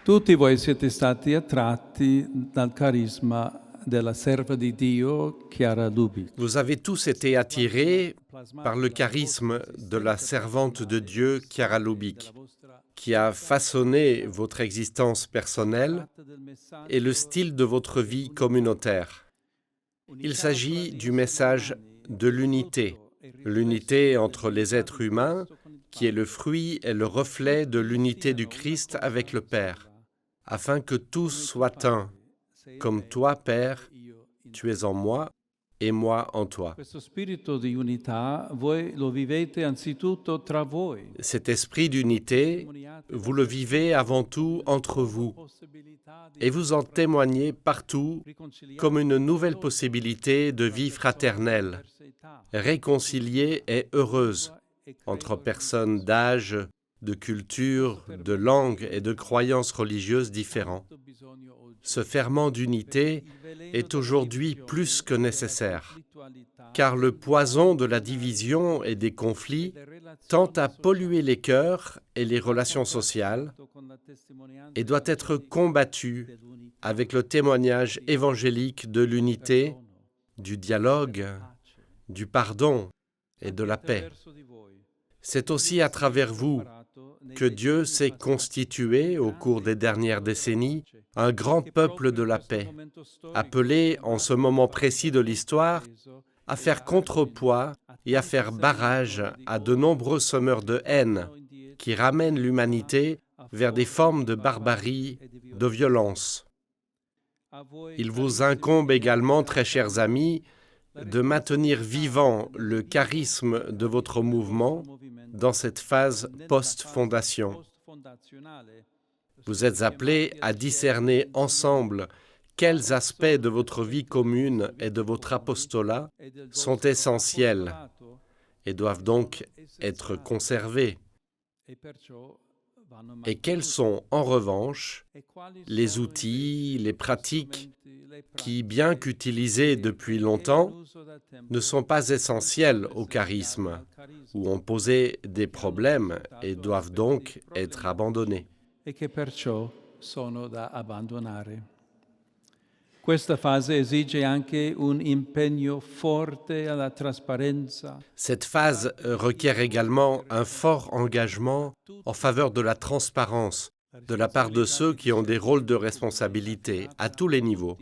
Tutti voi siete stati attratti dal carisma della serva di Dio Chiara Lubich. Vous avez tous été attirés par le charisme de la servante de Dieu Chiara Lubich, qui a façonné votre existence personnelle et le style de votre vie communautaire. Il s'agit du message de l'unité entre les êtres humains, qui est le fruit et le reflet de l'unité du Christ avec le Père, afin que tous soient un, comme toi, Père, tu es en moi et moi en toi. Cet esprit d'unité, vous le vivez avant tout entre vous, et vous en témoignez partout comme une nouvelle possibilité de vie fraternelle, réconciliée et heureuse, entre personnes d'âge, de culture, de langue et de croyances religieuses différents. Ce ferment d'unité est aujourd'hui plus que nécessaire, car le poison de la division et des conflits tend à polluer les cœurs et les relations sociales et doit être combattu avec le témoignage évangélique de l'unité, du dialogue, du pardon et de la paix. C'est aussi à travers vous que Dieu s'est constitué au cours des dernières décennies un grand peuple de la paix, appelé en ce moment précis de l'histoire à faire contrepoids et à faire barrage à de nombreux semeurs de haine qui ramènent l'humanité vers des formes de barbarie, de violence. Il vous incombe également, très chers amis, de maintenir vivant le charisme de votre mouvement dans cette phase post-fondation. Vous êtes appelés à discerner ensemble quels aspects de votre vie commune et de votre apostolat sont essentiels et doivent donc être conservés, et quels sont, en revanche, les outils, les pratiques qui, bien qu'utilisés depuis longtemps, ne sont pas essentiels au charisme ou ont posé des problèmes et doivent donc être abandonnés. Cette phase requiert également un fort engagement en faveur de la transparence de la part de ceux qui ont des rôles de responsabilité à tous les niveaux.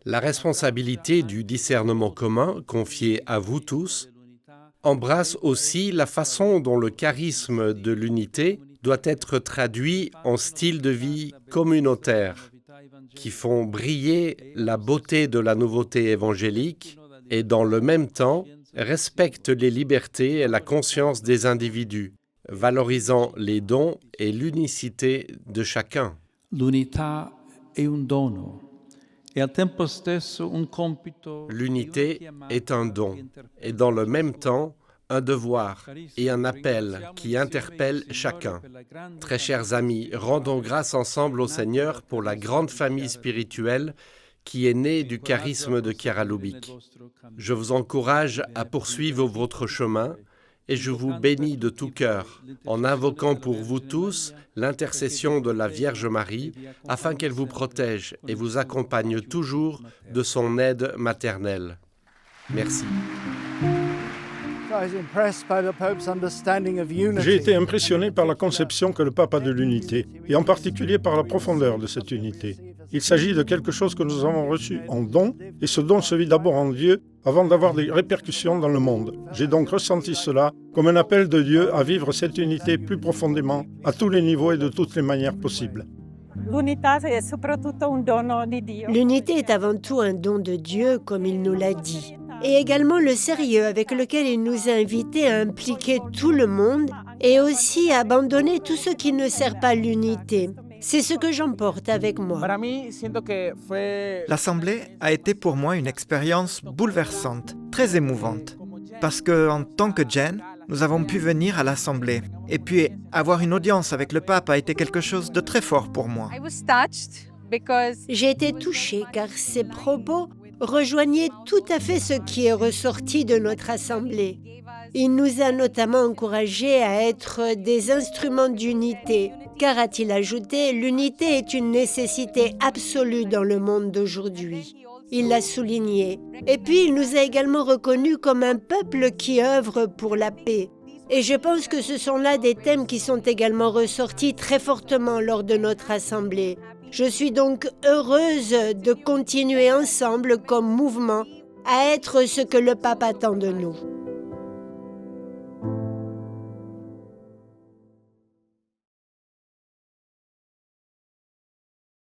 La responsabilité du discernement commun, confiée à vous tous, embrasse aussi la façon dont le charisme de l'unité doit être traduit en style de vie communautaire, qui font briller la beauté de la nouveauté évangélique et, dans le même temps, respectent les libertés et la conscience des individus, valorisant les dons et l'unicité de chacun. L'unité est un don et, dans le même temps, un devoir et un appel qui interpelle chacun. Très chers amis, rendons grâce ensemble au Seigneur pour la grande famille spirituelle qui est née du charisme de Chiara Lubich. Je vous encourage à poursuivre votre chemin et je vous bénis de tout cœur en invoquant pour vous tous l'intercession de la Vierge Marie afin qu'elle vous protège et vous accompagne toujours de son aide maternelle. Merci. J'ai été impressionné par la conception que le pape a de l'unité, et en particulier par la profondeur de cette unité. Il s'agit de quelque chose que nous avons reçu en don, et ce don se vit d'abord en Dieu avant d'avoir des répercussions dans le monde. J'ai donc ressenti cela comme un appel de Dieu à vivre cette unité plus profondément, à tous les niveaux et de toutes les manières possibles. L'unité est avant tout un don de Dieu, comme il nous l'a dit, et également le sérieux avec lequel il nous a invités à impliquer tout le monde et aussi à abandonner tout ce qui ne sert pas l'unité. C'est ce que j'emporte avec moi. L'Assemblée a été pour moi une expérience bouleversante, très émouvante, parce qu'en tant que Jen, nous avons pu venir à l'Assemblée. Et puis, avoir une audience avec le pape a été quelque chose de très fort pour moi. J'ai été touchée car ses propos rejoignaient tout à fait ce qui est ressorti de notre Assemblée. Il nous a notamment encouragés à être des instruments d'unité, car, a-t-il ajouté, l'unité est une nécessité absolue dans le monde d'aujourd'hui. Il l'a souligné. Et puis, il nous a également reconnus comme un peuple qui œuvre pour la paix. Et je pense que ce sont là des thèmes qui sont également ressortis très fortement lors de notre assemblée. Je suis donc heureuse de continuer ensemble comme mouvement à être ce que le pape attend de nous.